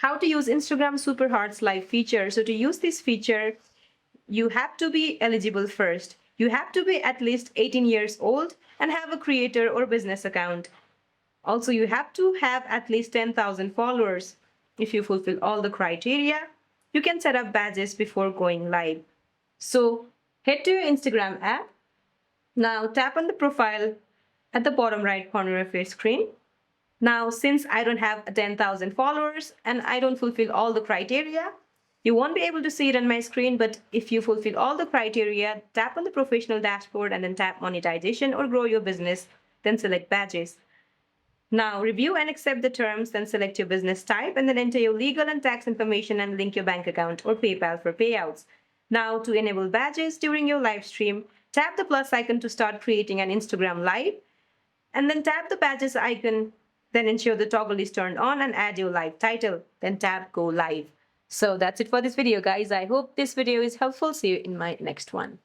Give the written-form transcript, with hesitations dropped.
how to use Instagram Super Hearts Live feature. So to use this feature, you have to be eligible first. You have to be at least 18 years old and have a creator or business account. Also, you have to have at least 10,000 followers. If you fulfill all the criteria, you can set up badges before going live. So head to your Instagram app. Now tap on the profile at the bottom right corner of your screen. Now, since I don't have 10,000 followers and I don't fulfill all the criteria, you won't be able to see it on my screen, but if you fulfill all the criteria, tap on the professional dashboard and then tap monetization or grow your business, then select badges. Now, review and accept the terms, then select your business type and then enter your legal and tax information and link your bank account or PayPal for payouts. Now, to enable badges during your live stream, tap the plus icon to start creating an Instagram live and then tap the badges icon. Then ensure the toggle is turned on and add your live title. Then tap go live. So that's it for this video, guys. I hope this video is helpful. See you in my next one.